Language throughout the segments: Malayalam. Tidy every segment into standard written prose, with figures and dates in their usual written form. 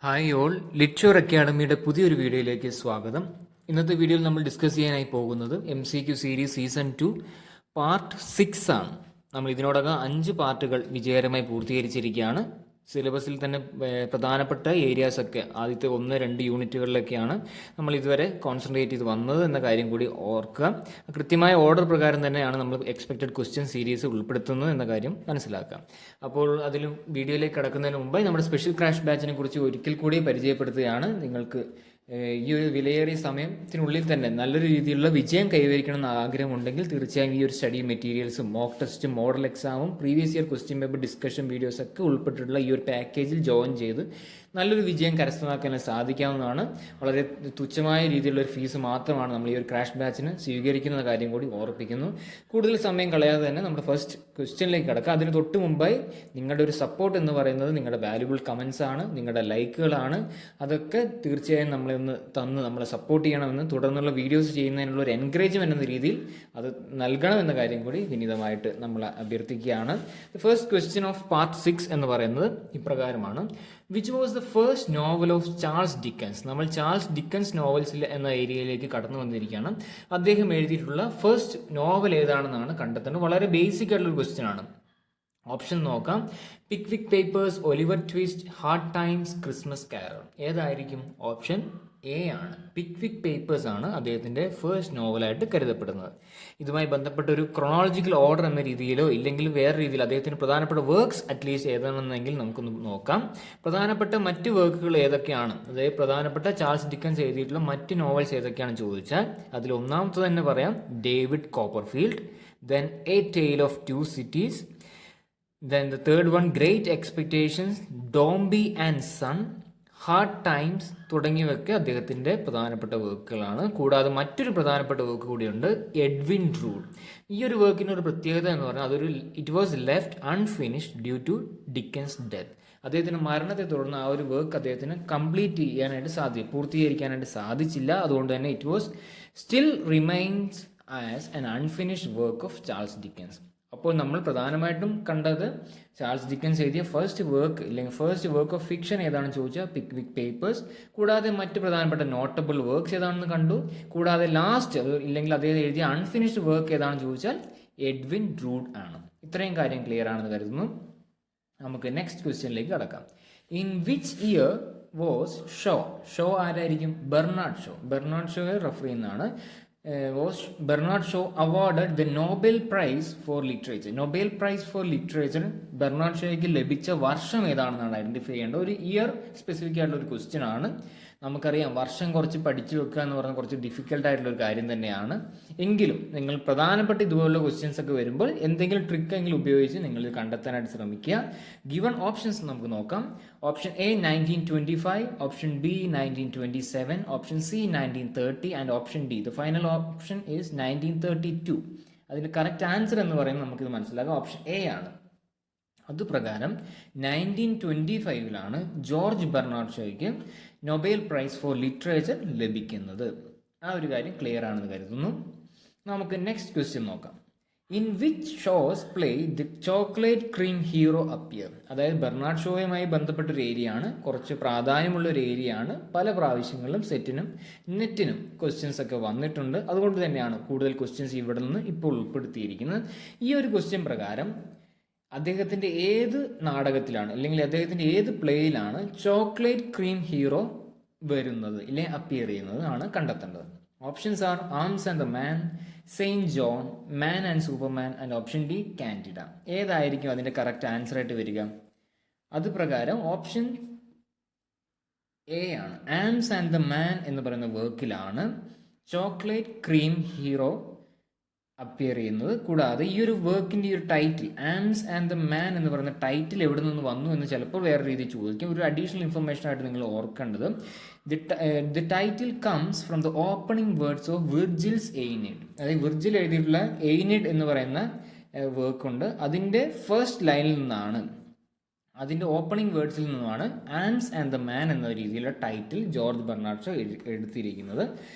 ഹായ് ഓൾ, ലിറ്റർ അക്കാഡമിയുടെ പുതിയൊരു വീഡിയോയിലേക്ക് സ്വാഗതം. ഇന്നത്തെ വീഡിയോയിൽ നമ്മൾ ഡിസ്കസ് ചെയ്യാനായി പോകുന്നത് MCQ സീരീസ് സീസൺ 2 പാർട്ട് 6 ആണ്. നമ്മൾ ഇതിനോടകം 5 പാർട്ടുകൾ വിജയകരമായി പൂർത്തീകരിച്ചിരിക്കുകയാണ്. സിലബസിൽ തന്നെ പ്രധാനപ്പെട്ട ഏരിയാസൊക്കെ ആദ്യത്തെ 1-2 യൂണിറ്റുകളിലൊക്കെയാണ് നമ്മൾ ഇതുവരെ കോൺസെൻട്രേറ്റ് ചെയ്ത് വന്നത് എന്ന കാര്യം കൂടി ഓർക്കുക. കൃത്യമായ ഓർഡർ പ്രകാരം തന്നെയാണ് നമ്മൾ എക്സ്പെക്റ്റഡ് ക്വസ്റ്റ്യൻ സീരീസ് ഉൾപ്പെടുത്തുന്നത് എന്ന കാര്യം മനസ്സിലാക്കാം. അപ്പോൾ അതിലും വീഡിയോയിലേക്ക് കടക്കുന്നതിന് മുമ്പായി നമ്മുടെ സ്പെഷ്യൽ ക്രാഷ് ബാച്ചിനെ കുറിച്ച് ഒരിക്കൽ കൂടി പരിചയപ്പെടുത്തുകയാണ്. നിങ്ങൾക്ക് ഈ ഒരു വിലയേറിയ സമയത്തിനുള്ളിൽ തന്നെ നല്ലൊരു രീതിയിലുള്ള വിജയം കൈവരിക്കണമെന്ന് ആഗ്രഹമുണ്ടെങ്കിൽ തീർച്ചയായും ഈ ഒരു സ്റ്റഡി മെറ്റീരിയൽസും മോക്ക് ടെസ്റ്റും മോഡൽ എക്സാമും previous year question paper discussion videos ഒക്കെ ഉൾപ്പെട്ടിട്ടുള്ള ഈ ഒരു പാക്കേജിൽ ജോയിൻ ചെയ്ത് നല്ലൊരു വിജയം കരസ്ഥമാക്കാൻ സാധിക്കാവുന്നതാണ്. വളരെ തുച്ഛമായ രീതിയിലുള്ള ഒരു ഫീസ് മാത്രമാണ് നമ്മൾ ഈ ഒരു ക്രാഷ് ബാച്ചിന് സ്വീകരിക്കുന്ന കാര്യം കൂടി ഓർപ്പിക്കുന്നു. കൂടുതൽ സമയം കളയാതെ തന്നെ നമ്മുടെ ഫസ്റ്റ് ക്വസ്റ്റ്യനിലേക്ക് കടക്കുക. അതിന് തൊട്ട് മുമ്പായി നിങ്ങളുടെ ഒരു സപ്പോർട്ട് എന്ന് പറയുന്നത് നിങ്ങളുടെ വാല്യുബിൾ കമൻസ് ആണ്, നിങ്ങളുടെ ലൈക്കുകളാണ്. അതൊക്കെ തീർച്ചയായും നമ്മളെ സപ്പോർട്ട് ചെയ്യണമെന്ന്, തുടർന്നുള്ള വീഡിയോസ് ചെയ്യുന്നതിനുള്ള ഒരു എൻകറേജ്മെന്റ് എന്ന രീതിയിൽ അത് നൽകണമെന്ന കാര്യം കൂടി വിനീതമായിട്ട് നമ്മൾ അഭ്യർത്ഥിക്കുകയാണ്. ഫസ്റ്റ് ക്വസ്റ്റ്യൻ ഓഫ് പാർട്ട് 6 എന്ന് പറയുന്നത് ഇപ്രകാരമാണ്: which was the first novel of Charles Dickens? നമ്മൾ ചാൾസ് ഡിക്കൻസ് നോവൽസ് എന്ന ഏരിയയിലേക്ക് കടന്നു വന്നിരിക്കുകയാണ്. അദ്ദേഹം എഴുതിയിട്ടുള്ള ഫസ്റ്റ് നോവൽ ഏതാണെന്നാണ് കണ്ടെത്തേണ്ടത്. വളരെ ബേസിക് ആയിട്ടുള്ള ഒരു ക്വസ്റ്റ്യൻ ആണ്. ഓപ്ഷൻ നോക്കാം: Pickwick Papers, Oliver Twist, Hard Times, Christmas Carol. ഏതായിരിക്കും? ഓപ്ഷൻ എ ആണ്. പിക്വിക് പേപ്പേഴ്സ് ആണ് അദ്ദേഹത്തിന്റെ ഫസ്റ്റ് നോവലായിട്ട് കരുതപ്പെടുന്നത്. ഇതുമായി ബന്ധപ്പെട്ട ഒരു ക്രോണോളജിക്കൽ ഓർഡർ എന്ന രീതിയിലോ ഇല്ലെങ്കിൽ വേറെ രീതിയിൽ അദ്ദേഹത്തിന് പ്രധാനപ്പെട്ട വർക്ക്സ് അറ്റ്ലീസ്റ്റ് ഏതാണെന്നെങ്കിൽ നമുക്കൊന്ന് നോക്കാം. പ്രധാനപ്പെട്ട മറ്റ് വർക്കുകൾ ഏതൊക്കെയാണ്, അതായത് പ്രധാനപ്പെട്ട ചാൾസ് ഡിക്കൻസ് എഴുതിയിട്ടുള്ള മറ്റ് നോവൽസ് ഏതൊക്കെയാണെന്ന് ചോദിച്ചാൽ അതിൽ ഒന്നാമത്തെ തന്നെ പറയാം David Copperfield, then A tale of two cities, then the third one Great Expectations, Dombey and Son, hard times തുടങ്ങിയവയൊക്കെ അദ്ദേഹത്തിൻ്റെ പ്രധാനപ്പെട്ട വർക്കുകളാണ്. കൂടാതെ മറ്റൊരു പ്രധാനപ്പെട്ട വർക്ക് കൂടിയുണ്ട്, എഡ്വിൻ ഡ്രൂഡ്. ഈ ഒരു വർക്കിന് ഒരു പ്രത്യേകത എന്ന് പറഞ്ഞാൽ it was left unfinished due to Dickens death. അദ്ദേഹത്തിൻ്റെ മരണത്തെ തുടർന്ന് ആ ഒരു വർക്ക് അദ്ദേഹത്തിന് പൂർത്തീകരിക്കാനായിട്ട് സാധിച്ചില്ല. അതുകൊണ്ട് തന്നെ it was still remains as an unfinished work of Charles Dickens. അപ്പോൾ നമ്മൾ പ്രധാനമായിട്ടും കണ്ടത് ചാൾസ് ഡിക്കൻസ് എഴുതിയ ഫസ്റ്റ് വർക്ക് ഓഫ് ഫിക്ഷൻ ഏതാണെന്ന് ചോദിച്ചാൽ പിക്വിക് പേപ്പേഴ്സ്. കൂടാതെ മറ്റ് പ്രധാനപ്പെട്ട നോട്ടബിൾ വർക്ക്സ് ഏതാണെന്ന് കണ്ടു. കൂടാതെ ലാസ്റ്റ് ഇല്ലെങ്കിൽ അദ്ദേഹം എഴുതിയ അൺഫിനിഷ്ഡ് വർക്ക് ഏതാണെന്ന് ചോദിച്ചാൽ എഡ്വിൻ ഡ്രൂഡ് ആണ്. ഇത്രയും കാര്യം ക്ലിയർ ആണെന്ന് കരുതുന്നു. നമുക്ക് നെക്സ്റ്റ് ക്വസ്റ്റ്യനിലേക്ക് കടക്കാം. In which year was Shaw ആരായിരിക്കും? ബെർണാഡ് ഷോയെ റെഫർ ചെയ്യുന്നതാണ്. Bernard Shaw awarded the Nobel Prize for Literature. Nobel prize for literature Bernard ഷോയ്ക്ക് ലഭിച്ച വർഷം ഏതാണെന്നാണ് ഐഡന്റിഫൈ ചെയ്യേണ്ടത്. ഒരു ഇയർ സ്പെസിഫിക് ആയിട്ടുള്ള ഒരു ക്വസ്റ്റ്യൻ ആണ്. നമുക്കറിയാം വർഷം കുറച്ച് പഠിച്ചു വെക്കുക എന്ന് പറഞ്ഞാൽ കുറച്ച് ഡിഫിക്കൽട്ട് ആയിട്ടുള്ള ഒരു കാര്യം തന്നെയാണ്. എങ്കിലും നിങ്ങൾ പ്രധാനപ്പെട്ട ഇതുപോലുള്ള ക്വസ്റ്റ്യൻസ് ഒക്കെ വരുമ്പോൾ എന്തെങ്കിലും ട്രിക്ക് എങ്കിലും ഉപയോഗിച്ച് നിങ്ങൾ കണ്ടെത്താനായിട്ട് ശ്രമിക്കുക. ഗിവൺ ഓപ്ഷൻസ് നമുക്ക് നോക്കാം. Option A 1925, option B 1927, option C 1930 and option D the final option is 1932. അതിന്റെ കറക്റ്റ് ആൻസർ എന്ന് പറയുന്നത് നമുക്കിത് മനസ്സിലാക്കാം ഓപ്ഷൻ എ ആണ്. അതുപ്രകാരം 1925 ജോർജ് ബെർണാഡ് ഷോയ്ക്ക് നൊബേൽ പ്രൈസ് ഫോർ ലിറ്ററേച്ചർ ലഭിക്കുന്നത്. ആ ഒരു കാര്യം ക്ലിയർ ആണെന്ന് കരുതുന്നു. നമുക്ക് നെക്സ്റ്റ് ക്വസ്റ്റ്യൻ നോക്കാം. In which shows play the chocolate cream hero appear? അതായത് ബെർണാഡ് ഷോയുമായി ബന്ധപ്പെട്ട ഒരു ഏരിയ ആണ്, കുറച്ച് പ്രാധാന്യമുള്ള ഒരു ഏരിയ ആണ്. പല പ്രാവശ്യങ്ങളിലും സെറ്റിനും നെറ്റിനും ക്വസ്റ്റ്യൻസ് ഒക്കെ വന്നിട്ടുണ്ട്. അതുകൊണ്ട് തന്നെയാണ് കൂടുതൽ ക്വസ്റ്റ്യൻസ് ഇവിടെ നിന്ന് ഇപ്പോൾ ഉൾപ്പെടുത്തിയിരിക്കുന്നത്. ഈ ഒരു ക്വസ്റ്റ്യൻ പ്രകാരം അദ്ദേഹത്തിൻ്റെ ഏത് നാടകത്തിലാണ് അല്ലെങ്കിൽ അദ്ദേഹത്തിൻ്റെ ഏത് പ്ലേയിലാണ് ചോക്ലേറ്റ് ക്രീം ഹീറോ വരുന്നത് അല്ലെങ്കിൽ അപ്പിയർ ചെയ്യുന്നത് ആണ് കണ്ടെത്തേണ്ടത്. Options are arms and the man, saint John, man and Superman and option D Candida. ഏതായിരിക്കും അതിൻ്റെ കറക്റ്റ് ആൻസർ ആയിട്ട് വരിക? അതുപ്രകാരം ഓപ്ഷൻ എ ആണ്. ആംസ് ആൻഡ് ദ മാൻ എന്ന് പറയുന്ന വർക്കിലാണ് ചോക്ലേറ്റ് ക്രീം ഹീറോ അപ്പിയർ ചെയ്യുന്നത്. കൂടാതെ ഈ ഒരു വർക്കിന്റെ ഈ ഒരു ടൈറ്റിൽ ആംസ് ആൻഡ് ദ മാൻ എന്ന് പറയുന്ന ടൈറ്റിൽ എവിടെ നിന്ന് വന്നു എന്ന് ചിലപ്പോൾ വേറെ രീതിയിൽ ചോദിക്കും. ഒരു അഡീഷണൽ ഇൻഫർമേഷൻ ആയിട്ട് നിങ്ങൾ ഓർക്കേണ്ടത്, the title comes from the opening words of Virgil's Aeneid. അതായത് വിർജിൽ എഴുതിയിട്ടുള്ള എയ്നിഡ് എന്ന് പറയുന്ന വർക്കുണ്ട്, അതിൻ്റെ ഫസ്റ്റ് ലൈനിൽ നിന്നാണ്, അതിൻ്റെ ഓപ്പണിംഗ് വേർഡ്സിൽ നിന്നുമാണ് ആംസ് ആൻഡ് ദ മാൻ എന്ന രീതിയിലുള്ള ടൈറ്റിൽ ജോർജ് ബെർണാഡ് ഷോ എടുത്തിരിക്കുന്നത്.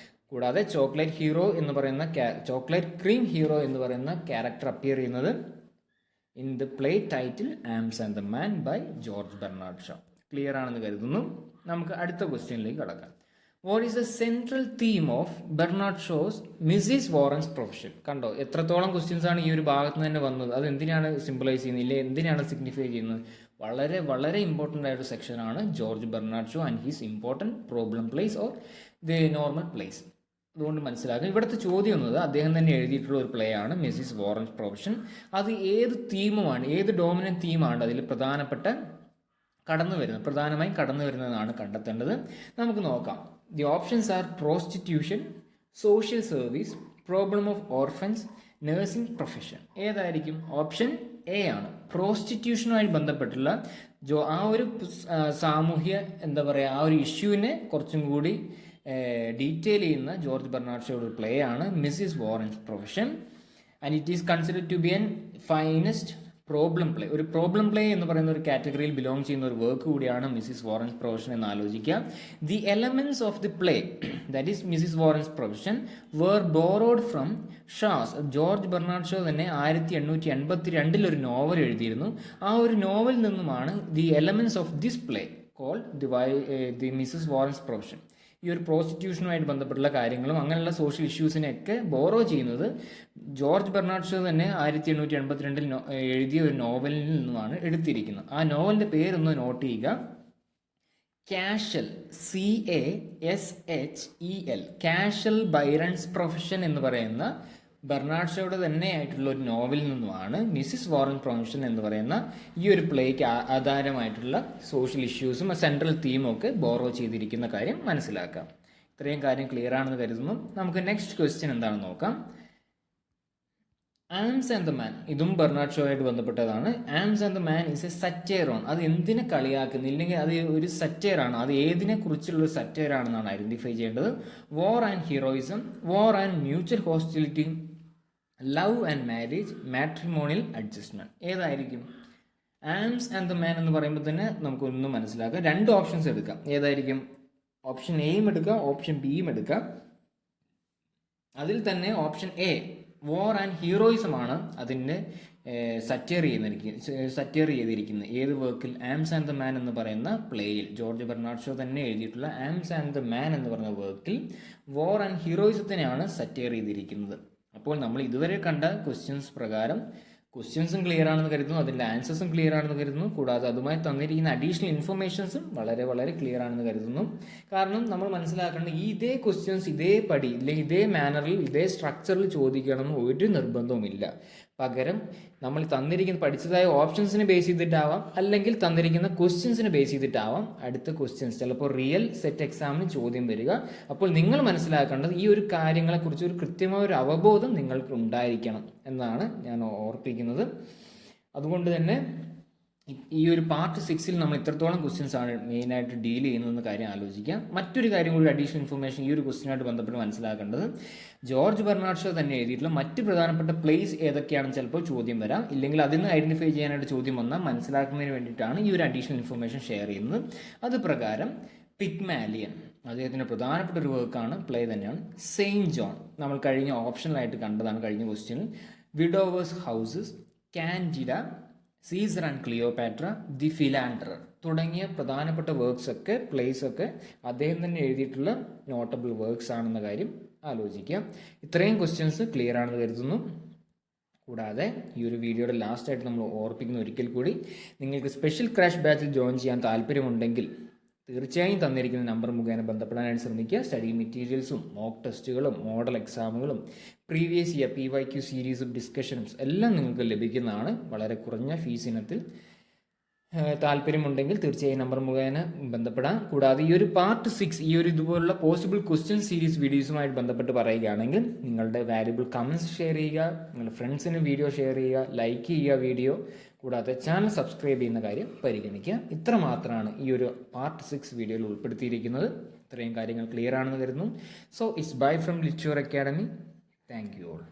കൂടാതെ ചോക്ലേറ്റ് ക്രീം ഹീറോ എന്ന് പറയുന്ന ക്യാരക്ടർ അപ്പിയർ ചെയ്യുന്നത് in the play title Arms and the Man by George Bernard Shaw. Clear ആണെന്ന് കരുതുന്നു. നമുക്ക് അടുത്ത ക്വസ്റ്റ്യനിലേക്ക് കടക്കാം. What is the central theme of Bernard Shaw's Mrs Warren's profession? കണ്ടോ എത്രത്തോളം ക്വസ്റ്റ്യൻസ് ആണ് ഈ ഒരു ഭാഗത്ത് നിന്ന് തന്നെ വന്നത്. അത് എന്തിനാണ് സിംബലൈസ് ചെയ്യുന്നത്, ഇല്ലേ എന്തിനാണ് സിഗ്നിഫൈ ചെയ്യുന്നത്? വളരെ വളരെ ഇമ്പോർട്ടൻ്റ് ആയൊരു സെക്ഷനാണ് George Bernard Shaw and his important problem plays or the normal plays. അതുകൊണ്ട് മനസ്സിലാക്കുക. ഇവിടുത്തെ ചോദ്യം എന്നത് അദ്ദേഹം തന്നെ എഴുതിയിട്ടുള്ള ഒരു പ്ലേ ആണ് മിസ്സിസ് വാറൻസ് പ്രൊഫഷൻ. അത് ഏത് തീമുമാണ്, ഏത് ഡോമിനൻ്റ് തീമാണ് അതിൽ പ്രധാനമായും കടന്നു വരുന്നതാണ് കണ്ടെത്തേണ്ടത്. നമുക്ക് നോക്കാം. The options are prostitution, social service, problem of orphans, nursing profession. ഏതായിരിക്കും? ഓപ്ഷൻ എ ആണ്. പ്രോസ്റ്റിറ്റ്യൂഷനുമായി ബന്ധപ്പെട്ടുള്ള ആ ഒരു സാമൂഹ്യ ആ ഒരു ഇഷ്യൂവിനെ കുറച്ചും കൂടി ഡീറ്റെയിൽ ചെയ്യുന്ന ജോർജ് ബെർണാഡ് ഷോയുടെ പ്ലേ ആണ് Mrs Warren's profession. And it is considered to be an finest problem play. ഒരു പ്രോബ്ലം പ്ലേ എന്ന് പറയുന്ന ഒരു കാറ്റഗറിയിൽ ബിലോങ് ചെയ്യുന്ന ഒരു വർക്ക് കൂടിയാണ് മിസ്സിസ് വാറൻസ് പ്രൊഫഷൻ എന്ന് ആലോചിക്കുക. The elements of the play, that is Mrs Warren's profession, were borrowed from Shaw's. George Bernard Shaw തന്നെ 1882 ഒരു നോവൽ എഴുതിയിരുന്നു. ആ ഒരു നോവലിൽ നിന്നുമാണ് the elements of this play called the Mrs Warren's profession. ഈ ഒരു പ്രോസ്റ്റിറ്റ്യൂഷനുമായിട്ട് ബന്ധപ്പെട്ടുള്ള കാര്യങ്ങളും അങ്ങനെയുള്ള സോഷ്യൽ ഇഷ്യൂസിനെയൊക്കെ ബോറോ ചെയ്യുന്നത് ജോർജ് ബെർണാഡ് ഷോ തന്നെ 1882 എഴുതിയ ഒരു നോവലിൽ നിന്നുമാണ് എടുത്തിരിക്കുന്നത്. ആ നോവലിൻ്റെ പേരൊന്ന് നോട്ട് ചെയ്യുക. കാഷൽ, CASHEL, കാഷൽ ബൈറൺസ് പ്രൊഫഷൻ എന്ന് പറയുന്ന ബെർണാഡ് ഷോയുടെ തന്നെ ആയിട്ടുള്ള ഒരു നോവലിൽ നിന്നുമാണ് മിസ്സിസ് വാറൻസ് പ്രൊഫഷൻ എന്ന് പറയുന്ന ഈ ഒരു പ്ലേക്ക് ആധാരമായിട്ടുള്ള സോഷ്യൽ ഇഷ്യൂസും സെൻട്രൽ തീമും ഒക്കെ ബോറോ ചെയ്തിരിക്കുന്ന കാര്യം മനസ്സിലാക്കാം. ഇത്രയും കാര്യം ക്ലിയർ ആണെന്ന് കരുതുന്നു. നമുക്ക് നെക്സ്റ്റ് ക്വസ്റ്റ്യൻ എന്താണെന്ന് നോക്കാം. ആംസ് ആൻഡ് ദ മാൻ, ഇതും ബെർണാഡ് ഷോയായിട്ട് ബന്ധപ്പെട്ടതാണ്. Arms and the man is A satire on. അത് എന്തിനെ കളിയാക്കുന്നു, ഇല്ലെങ്കിൽ അത് ഒരു സറ്റയർ ആണ്, അത് ഏതിനെ കുറിച്ചുള്ള ഒരു സറ്റയർ ആണെന്നാണ് ഐഡന്റിഫൈ ചെയ്യേണ്ടത്. War and heroism, war and mutual hostility, love and marriage, matrimonial adjustment. ഏതായിരിക്കും? ആംസ് ആൻഡ് ദ മാൻ എന്ന് പറയുമ്പോൾ തന്നെ നമുക്കൊന്നും മനസ്സിലാക്കാം. 2 ഓപ്ഷൻസ് എടുക്കാം. ഏതായിരിക്കും? ഓപ്ഷൻ എയും എടുക്കാം, ഓപ്ഷൻ ബിയും എടുക്കാം. അതിൽ തന്നെ option a war and heroism ആണ് അതിൻ്റെ സറ്റയർ ചെയ്തിരിക്കുന്നത്. ഏത് വർക്കിൽ? ആംസ് ആൻഡ് ദ മാൻ എന്ന് പറയുന്ന പ്ലേയിൽ, ജോർജ് ബെർണാഡ് ഷോ തന്നെ എഴുതിയിട്ടുള്ള ആംസ് ആൻഡ് ദ മാൻ എന്ന് പറയുന്ന വർക്കിൽ വാർ ആൻഡ് ഹീറോയിസത്തിനെയാണ് സറ്റയർ ചെയ്തിരിക്കുന്നത്. അപ്പോൾ നമ്മൾ ഇതുവരെ കണ്ട ക്വസ്റ്റ്യൻസ് പ്രകാരം ക്വസ്റ്റ്യൻസും ക്ലിയർ ആണെന്ന് കരുതുന്നു, അതിൻ്റെ ആൻസേഴ്സും ക്ലിയർ ആണെന്ന് കരുതുന്നു. കൂടാതെ അതുമായി തന്നിരിക്കുന്ന അഡീഷണൽ ഇൻഫർമേഷൻസും വളരെ വളരെ ക്ലിയർ ആണെന്ന് കരുതുന്നു. കാരണം നമ്മൾ മനസ്സിലാക്കേണ്ട ഇതേ ക്വസ്റ്റ്യൻസ് ഇതേപടി ഇല്ലെങ്കിൽ ഇതേ മാനറിൽ ഇതേ സ്ട്രക്ചറിൽ ചോദിക്കണമെന്ന് ഒരു നിർബന്ധവുമില്ല. പകരം നമ്മൾ പഠിച്ചതായ ഓപ്ഷൻസിനെ ബേസ് ചെയ്തിട്ടാവാം, അല്ലെങ്കിൽ തന്നിരിക്കുന്ന ക്വസ്റ്റ്യൻസിനെ ബേസ് ചെയ്തിട്ടാവാം അടുത്ത ക്വസ്റ്റ്യൻസ് ചിലപ്പോൾ റിയൽ സെറ്റ് എക്സാമിന് ചോദ്യം വരിക. അപ്പോൾ നിങ്ങൾ മനസ്സിലാക്കേണ്ടത് ഈ ഒരു കാര്യങ്ങളെക്കുറിച്ച് ഒരു കൃത്യമായ ഒരു അവബോധം നിങ്ങൾക്ക് ഉണ്ടായിരിക്കണം എന്നാണ് ഞാൻ ഓർപ്പിക്കുന്നത്. അതുകൊണ്ട് തന്നെ ഈ ഒരു പാർട്ട് 6 നമ്മൾ ഇത്രത്തോളം ക്വസ്റ്റ്യൻസ് ആണ് മെയിനായിട്ട് ഡീൽ ചെയ്യുന്നതെന്ന് കാര്യം ആലോചിക്കാം. മറ്റൊരു കാര്യം കൂടി അഡീഷണൽ ഇൻഫർമേഷൻ ഈ ഒരു ക്വസ്റ്റ്യനായിട്ട് ബന്ധപ്പെട്ട് മനസ്സിലാക്കേണ്ടത്, ജോർജ് ബെർണാഡ് ഷോ തന്നെ എഴുതിയിട്ടുള്ള മറ്റ് പ്രധാനപ്പെട്ട പ്ലേസ് ഏതൊക്കെയാണെന്ന് ചിലപ്പോൾ ചോദ്യം വരാം. ഇല്ലെങ്കിൽ അതിൽ നിന്ന് ഐഡന്റിഫൈ ചെയ്യാനായിട്ട് ചോദ്യം വന്നാൽ മനസ്സിലാക്കുന്നതിന് വേണ്ടിയിട്ടാണ് ഈ ഒരു അഡീഷണൽ ഇൻഫർമേഷൻ ഷെയർ ചെയ്യുന്നത്. അത് പ്രകാരം പിഗ്മാലിയൻ അദ്ദേഹത്തിൻ്റെ പ്രധാനപ്പെട്ട ഒരു വർക്കാണ്, പ്ലേ തന്നെയാണ്. സെയിൻറ്റ് ജോൺ നമ്മൾ കഴിഞ്ഞ ഓപ്ഷനിലായിട്ട് കണ്ടതാണ് കഴിഞ്ഞ question. Widowers' Houses, Candida, Caesar and Cleopatra, the Philanderer തുടങ്ങിയ പ്രധാനപ്പെട്ട പ്ലേസ് ഒക്കെ അദ്ദേഹം തന്നെ എഴുതിയിട്ടുള്ള നോട്ടബിൾ വർക്ക്സ് ആണെന്ന കാര്യം ആലോചിക്കാം. ഇത്രയും ക്വസ്റ്റ്യൻസ് ക്ലിയർ ആണെന്ന് കരുതുന്നു. കൂടാതെ ഈ ഒരു വീഡിയോയുടെ ലാസ്റ്റായിട്ട് നമ്മൾ ഓർപ്പിക്കുന്ന ഒരിക്കൽ കൂടി, നിങ്ങൾക്ക് സ്പെഷ്യൽ ക്രാഷ് ബാച്ചിൽ ജോയിൻ ചെയ്യാൻ താല്പര്യമുണ്ടെങ്കിൽ തീർച്ചയായും തന്നിരിക്കുന്ന നമ്പർ മുഖേന ബന്ധപ്പെടാനായിട്ട് ശ്രമിക്കുക. സ്റ്റഡി മെറ്റീരിയൽസും മോക്ക് ടെസ്റ്റുകളും മോഡൽ എക്സാമുകളും പ്രീവിയസ് ഇയർ PYQ സീരീസും ഡിസ്കഷൻസ് എല്ലാം നിങ്ങൾക്ക് ലഭിക്കുന്നതാണ് വളരെ കുറഞ്ഞ ഫീസ് ഇനത്തിൽ. താല്പര്യമുണ്ടെങ്കിൽ തീർച്ചയായും നമ്പർ മുഖേന ബന്ധപ്പെടാം. കൂടാതെ ഈ ഒരു പാർട്ട് 6 ഈ ഒരു ഇതുപോലുള്ള പോസിബിൾ ക്വസ്റ്റ്യൻ സീരീസ് വീഡിയോസുമായിട്ട് ബന്ധപ്പെട്ട് പറയുകയാണെങ്കിൽ നിങ്ങളുടെ വാല്യുബിൾ കമൻസ് ഷെയർ ചെയ്യുക, നിങ്ങളുടെ ഫ്രണ്ട്സിന് വീഡിയോ ഷെയർ ചെയ്യുക, ലൈക്ക് ചെയ്യുക വീഡിയോ. കൂടാതെ ചാനൽ സബ്സ്ക്രൈബ് ചെയ്യുന്ന കാര്യം പരിഗണിക്കുക. ഇത്ര മാത്രമാണ് ഈ ഒരു പാർട്ട് 6 വീഡിയോയിൽ ഉൾപ്പെടുത്തിയിരിക്കുന്നത്. ഇത്രയും കാര്യങ്ങൾ ക്ലിയർ ആണെന്ന് കരുതുന്നു. So it's bye from literature academy. Thank you all.